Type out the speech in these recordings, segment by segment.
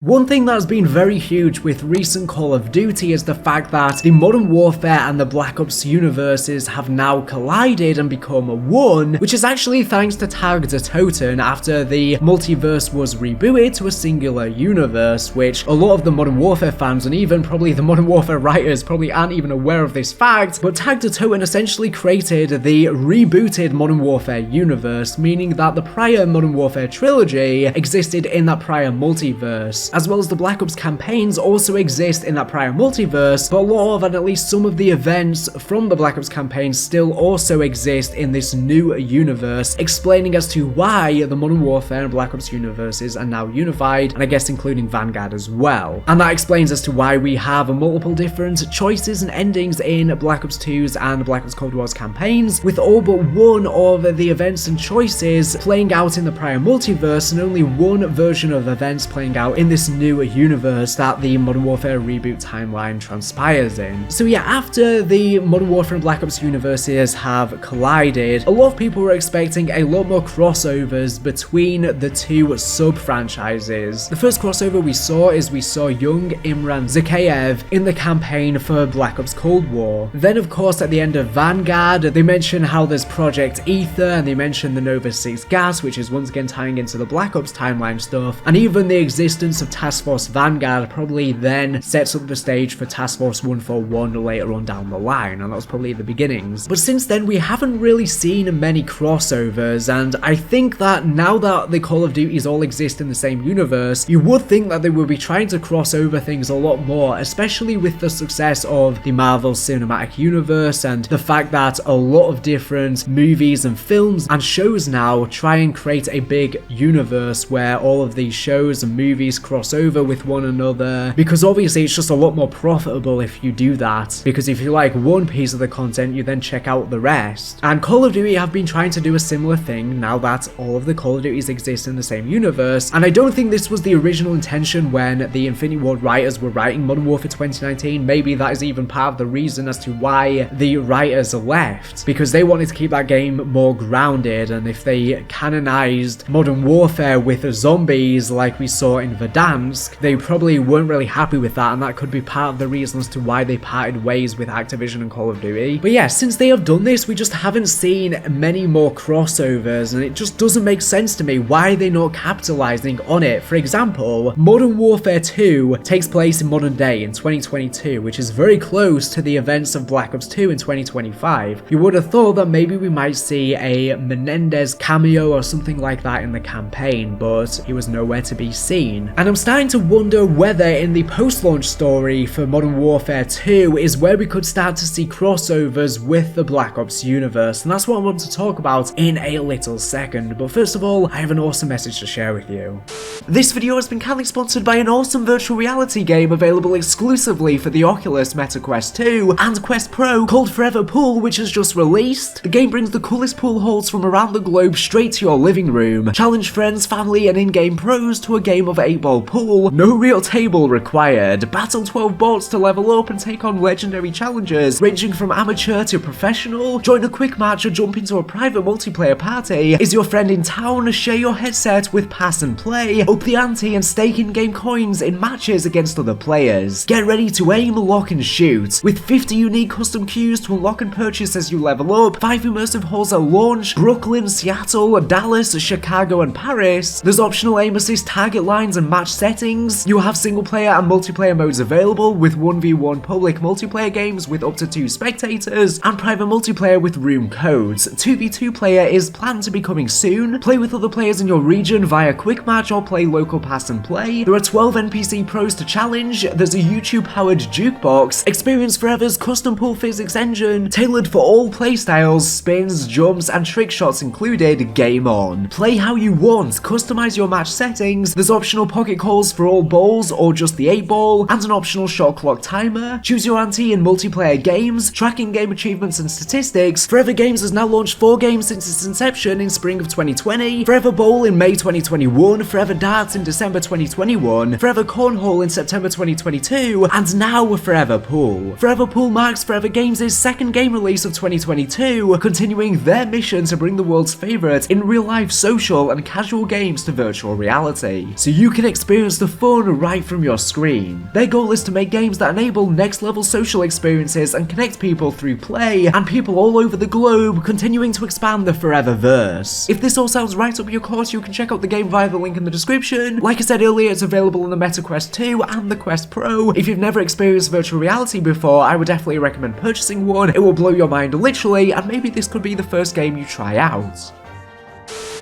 One thing that's been very huge with recent Call of Duty is the fact that the Modern Warfare and the Black Ops universes have now collided and become one, which is actually thanks to Tagged Totem after the multiverse was rebooted to a singular universe, which a lot of the Modern Warfare fans and even probably the Modern Warfare writers probably aren't even aware of this fact, but Tagged Totem essentially created the rebooted Modern Warfare universe, meaning that the prior Modern Warfare trilogy existed in that prior multiverse, as well as the Black Ops campaigns also exist in that prior multiverse, but a lot of and at least some of the events from the Black Ops campaigns still also exist in this new universe, explaining as to why the Modern Warfare and Black Ops universes are now unified, and I guess including Vanguard as well. And that explains as to why we have multiple different choices and endings in Black Ops 2's and Black Ops Cold War's campaigns, with all but one of the events and choices playing out in the prior multiverse and only one version of events playing out in this new universe that the Modern Warfare reboot timeline transpires in. So yeah, after the Modern Warfare and Black Ops universes have collided, a lot of people were expecting a lot more crossovers between the two sub-franchises. The first crossover we saw young Imran Zakhaev in the campaign for Black Ops Cold War. Then of course at the end of Vanguard, they mention how there's Project Ether, and they mention the Nova 6 gas, which is once again tying into the Black Ops timeline stuff, and even the existence of Task Force Vanguard probably then sets up the stage for Task Force 141 later on down the line, and that was probably the beginnings. But since then we haven't really seen many crossovers, and I think that now that the Call of Duties all exist in the same universe, you would think that they would be trying to cross over things a lot more, especially with the success of the Marvel Cinematic Universe and the fact that a lot of different movies and films and shows now try and create a big universe where all of these shows and movies cross over with one another, because obviously it's just a lot more profitable if you do that, because if you like one piece of the content you then check out the rest. And Call of Duty have been trying to do a similar thing now that all of the Call of Duties exist in the same universe, and I don't think this was the original intention when the Infinity Ward writers were writing Modern Warfare 2019. Maybe that is even part of the reason as to why the writers left, because they wanted to keep that game more grounded, and if they canonized Modern Warfare with zombies like we saw in Verdansk, they probably weren't really happy with that, and that could be part of the reason as to why they parted ways with Activision and Call of Duty. But yeah, since they have done this, we just haven't seen many more crossovers, and it just doesn't make sense to me. Why are they not capitalizing on it? For example, Modern Warfare 2 takes place in modern day in 2022, which is very close to the events of Black Ops 2 in 2025. You would have thought that maybe we might see a Menendez cameo or something like that in the campaign, but he was nowhere to be seen. And I'm starting to wonder whether in the post-launch story for Modern Warfare 2 is where we could start to see crossovers with the Black Ops universe, and that's what I want to talk about in a little second. But first of all, I have an awesome message to share with you. This video has been kindly sponsored by an awesome virtual reality game available exclusively for the Oculus, Meta Quest 2 and Quest Pro called Forever Pool, which has just released. The game brings the coolest pool halls from around the globe straight to your living room. Challenge friends, family and in-game pros to a game of 8-ball pool, no real table required. Battle 12 bots to level up and take on legendary challenges ranging from amateur to professional. Join a quick match or jump into a private multiplayer party. Is your friend in town? Share your headset with Pass and Play. Up the ante and stake in-game coins in matches against other players. Get ready to aim, lock and shoot. With 50 unique custom queues to unlock and purchase as you level up, 5 immersive halls at launch, Brooklyn, Seattle, Dallas, Chicago and Paris. There's optional aim assist, target lines and match settings. You have single player and multiplayer modes available with 1v1 public multiplayer games with up to 2 spectators and private multiplayer with room codes. 2v2 player is planned to be coming soon. Play with other players in your region via quick match or play local Pass and Play. There are 12 NPC pros to challenge. There's a YouTube powered jukebox. Experience Forever's custom pool physics engine tailored for all playstyles, spins, jumps and trick shots included. Game on. Play how you want. Customize your match settings. There's optional pocket calls for all balls or just the 8-ball, and an optional shot clock timer. Choose your ante in multiplayer games, tracking game achievements and statistics. Forever Games has now launched 4 games since its inception in spring of 2020. Forever Bowl in May 2021, Forever Darts in December 2021, Forever Cornhole in September 2022, and now Forever Pool. Forever Pool marks Forever Games' second game release of 2022, continuing their mission to bring the world's favourite in real life social and casual games to virtual reality. So you can expect experience the fun right from your screen. Their goal is to make games that enable next level social experiences and connect people through play, and people all over the globe, continuing to expand the Foreververse. If this all sounds right up your course, you can check out the game via the link in the description. Like I said earlier, it's available on the Meta Quest 2 and the Quest Pro. If you've never experienced virtual reality before, I would definitely recommend purchasing one. It will blow your mind literally, and maybe this could be the first game you try out.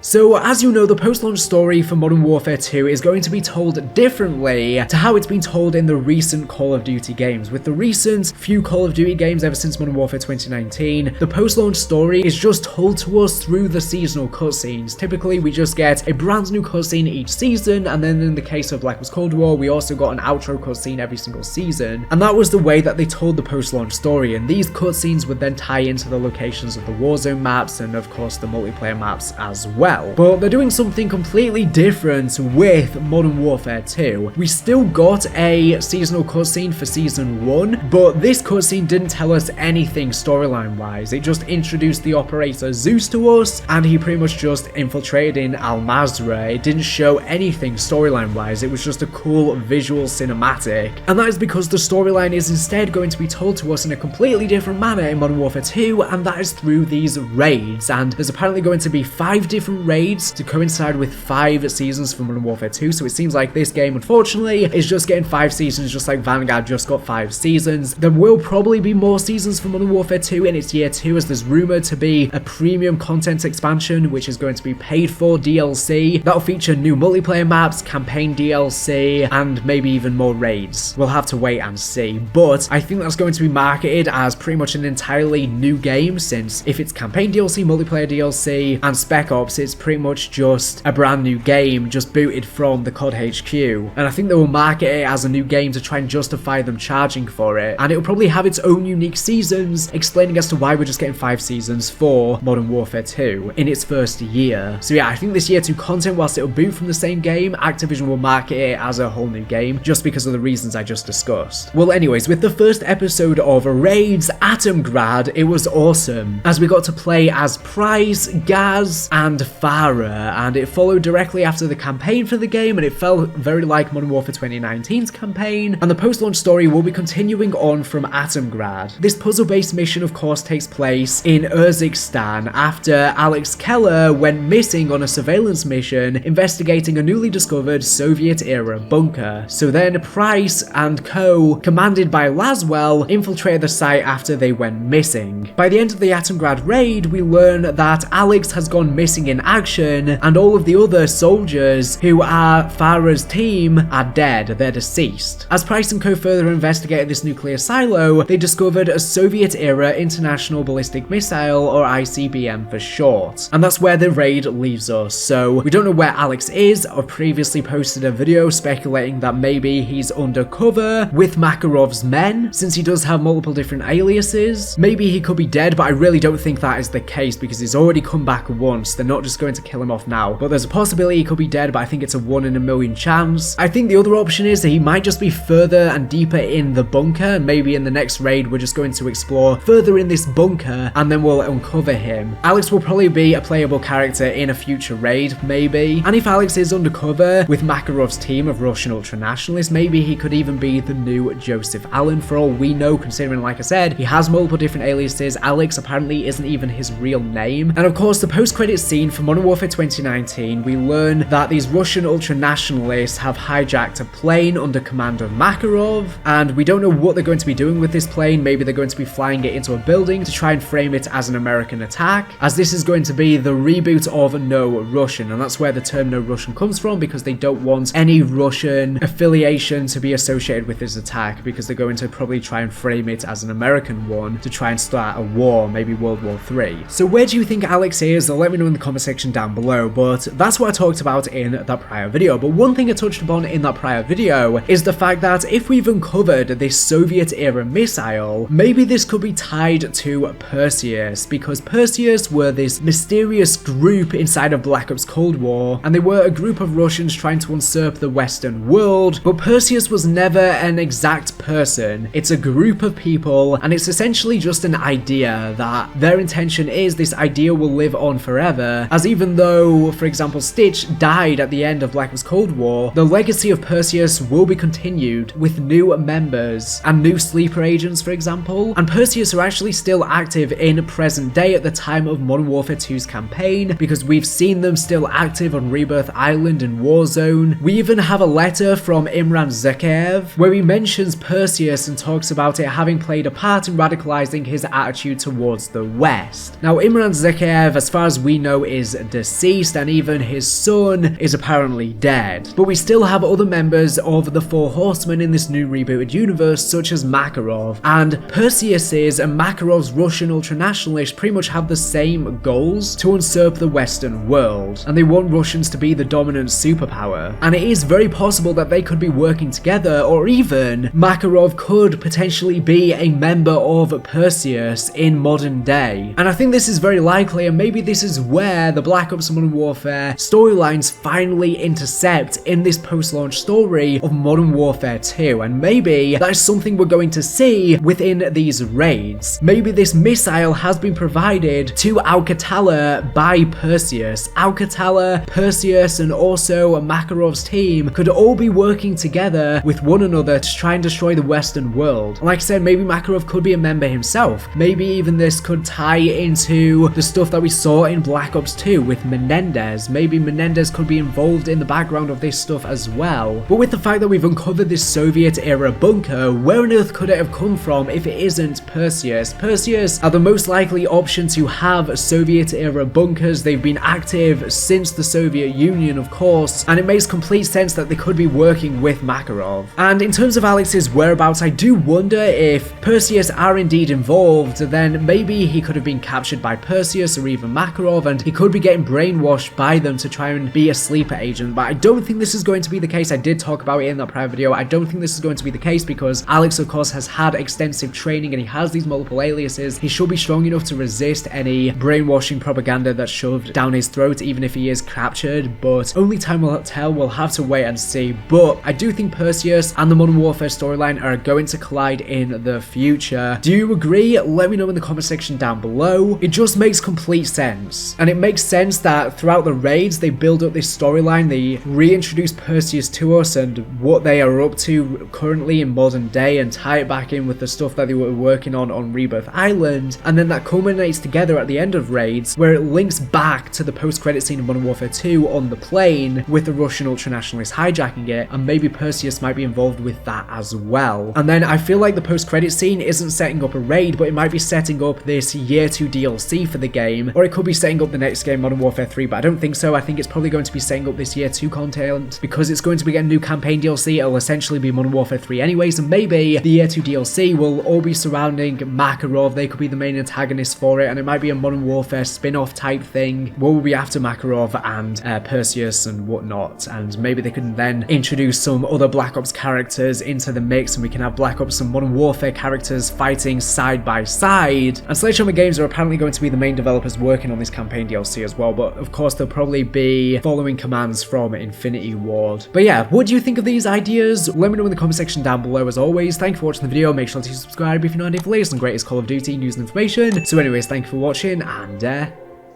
So, as you know, the post-launch story for Modern Warfare 2 is going to be told differently to how it's been told in the recent Call of Duty games. With the recent few Call of Duty games ever since Modern Warfare 2019, the post-launch story is just told to us through the seasonal cutscenes. Typically, we just get a brand new cutscene each season, and then in the case of Black Ops Cold War, we also got an outro cutscene every single season. And that was the way that they told the post-launch story, and these cutscenes would then tie into the locations of the Warzone maps and, of course, the multiplayer maps as well. But they're doing something completely different with Modern Warfare 2. We still got a seasonal cutscene for Season 1, but this cutscene didn't tell us anything storyline-wise. It just introduced the operator Zeus to us, and he pretty much just infiltrated in Al-Mazrah. It didn't show anything storyline-wise. It was just a cool visual cinematic. And that is because the storyline is instead going to be told to us in a completely different manner in Modern Warfare 2, and that is through these raids. And there's apparently going to be 5 different raids to coincide with 5 seasons for Modern Warfare 2, so it seems like this game, unfortunately, is just getting 5 seasons, just like Vanguard just got 5 seasons. There will probably be more seasons for Modern Warfare 2 in its year 2, as there's rumored to be a premium content expansion, which is going to be paid for DLC. That'll feature new multiplayer maps, campaign DLC, and maybe even more raids. We'll have to wait and see, but I think that's going to be marketed as pretty much an entirely new game, since if it's campaign DLC, multiplayer DLC, and Spec Ops, it's pretty much just a brand new game just booted from the COD HQ, and I think they will market it as a new game to try and justify them charging for it, and it'll probably have its own unique seasons explaining as to why we're just getting 5 seasons for Modern Warfare 2 in its first year. So yeah, I think this year 2 content, whilst it'll boot from the same game, Activision will market it as a whole new game just because of the reasons I just discussed. Well, anyways, with the first episode of Raids Atomgrad, it was awesome, as we got to play as Price, Gaz, and Farah, and it followed directly after the campaign for the game, and it felt very like Modern Warfare 2019's campaign, and the post-launch story will be continuing on from Atomgrad. This puzzle-based mission, of course, takes place in Urzikstan after Alex Keller went missing on a surveillance mission investigating a newly discovered Soviet-era bunker. So then Price and co, commanded by Laswell, infiltrated the site after they went missing. By the end of the Atomgrad raid, we learn that Alex has gone missing in action, and all of the other soldiers who are Farah's team are dead, they're deceased. As Price and co further investigated this nuclear silo, they discovered a Soviet-era International Ballistic Missile, or ICBM for short. And that's where the raid leaves us. So we don't know where Alex is. I've previously posted a video speculating that maybe he's undercover with Makarov's men, since he does have multiple different aliases. Maybe he could be dead, but I really don't think that is the case because he's already come back once. They're not just going to kill him off now, but there's a possibility he could be dead, but I think it's a 1 in a million chance. I think the other option is that he might just be further and deeper in the bunker, and maybe in the next raid we're just going to explore further in this bunker and then we'll uncover him. Alex will probably be a playable character in a future raid, maybe, and if Alex is undercover with Makarov's team of Russian ultranationalists, maybe he could even be the new Joseph Allen for all we know, considering, like I said, he has multiple different aliases. Alex apparently isn't even his real name. And of course, the post-credits scene for Modern Warfare 2019, we learn that these Russian ultranationalists have hijacked a plane under command of Makarov, and we don't know what they're going to be doing with this plane. Maybe they're going to be flying it into a building to try and frame it as an American attack, as this is going to be the reboot of No Russian, and that's where the term No Russian comes from, because they don't want any Russian affiliation to be associated with this attack, because they're going to probably try and frame it as an American one to try and start a war, maybe World War III. So where do you think Alex is? Let me know in the comment section down below, but that's what I talked about in that prior video. But one thing I touched upon in that prior video is the fact that if we've uncovered this Soviet-era missile, maybe this could be tied to Perseus, because Perseus were this mysterious group inside of Black Ops Cold War, and they were a group of Russians trying to usurp the Western world, but Perseus was never an exact person. It's a group of people, and it's essentially just an idea that their intention is this idea will live on forever, as even though, for example, Stitch died at the end of Black Ops Cold War, the legacy of Perseus will be continued with new members and new sleeper agents, for example. And Perseus are actually still active in present day at the time of Modern Warfare 2's campaign, because we've seen them still active on Rebirth Island and Warzone. We even have a letter from Imran Zakhaev where he mentions Perseus and talks about it having played a part in radicalizing his attitude towards the West. Now, Imran Zakhaev, as far as we know, is deceased, and even his son is apparently dead. But we still have other members of the Four Horsemen in this new rebooted universe, such as Makarov, and Perseus's and Makarov's Russian ultranationalists pretty much have the same goals: to usurp the Western world, and they want Russians to be the dominant superpower. And it is very possible that they could be working together, or even Makarov could potentially be a member of Perseus in modern day. And I think this is very likely, and maybe this is where the Black Ops Modern Warfare storylines finally intercept in this post-launch story of Modern Warfare 2, and maybe that is something we're going to see within these raids. Maybe this missile has been provided to Alcatala by Perseus. Alcatala, Perseus, and also Makarov's team could all be working together with one another to try and destroy the Western world. And like I said, maybe Makarov could be a member himself. Maybe even this could tie into the stuff that we saw in Black Ops 2 with Menendez. Maybe Menendez could be involved in the background of this stuff as well. But with the fact that we've uncovered this Soviet-era bunker, where on earth could it have come from if it isn't Perseus? Perseus are the most likely option to have Soviet-era bunkers. They've been active since the Soviet Union, of course, and it makes complete sense that they could be working with Makarov. And in terms of Alex's whereabouts, I do wonder if Perseus are indeed involved, then maybe he could have been captured by Perseus or even Makarov, and he could be getting brainwashed by them to try and be a sleeper agent. But I don't think this is going to be the case. I did talk about it in that prior video. I don't think this is going to be the case because Alex, of course, has had extensive training and he has these multiple aliases. He should be strong enough to resist any brainwashing propaganda that's shoved down his throat, even if he is captured. But only time will tell. We'll have to wait and see. But I do think Perseus and the Modern Warfare storyline are going to collide in the future. Do you agree? Let me know in the comment section down below. It just makes complete sense. And it makes sense that throughout the raids, they build up this storyline. They reintroduce Perseus to us and what they are up to currently in modern day and tie it back in with the stuff that they were working on Rebirth Island. And then that culminates together at the end of raids where it links back to the post-credit scene of Modern Warfare 2 on the plane with the Russian ultranationalists hijacking it, and maybe Perseus might be involved with that as well. And then I feel like the post-credit scene isn't setting up a raid, but it might be setting up this year 2 DLC for the game, or it could be setting up the next game, Modern Warfare 3, but I don't think so. I think it's probably going to be setting up this year 2 content because it's going to be getting new campaign DLC. It'll essentially be Modern Warfare 3 anyways, and maybe the year 2 DLC will all be surrounding Makarov. They could be the main antagonists for it, and it might be a Modern Warfare spin-off type thing. What will be after Makarov and Perseus and whatnot, and maybe they can then introduce some other Black Ops characters into the mix, and we can have Black Ops and Modern Warfare characters fighting side by side. And Sledgehammer Games are apparently going to be the main developers working on this campaign DLC as well, but of course they'll probably be following commands from Infinity Ward. But yeah, what do you think of these ideas? Let me know in the comment section down below. As always, thank you for watching the video. Make sure to subscribe if you're not already for latest and greatest Call of Duty news and information. So anyways, thank you for watching, and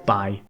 bye.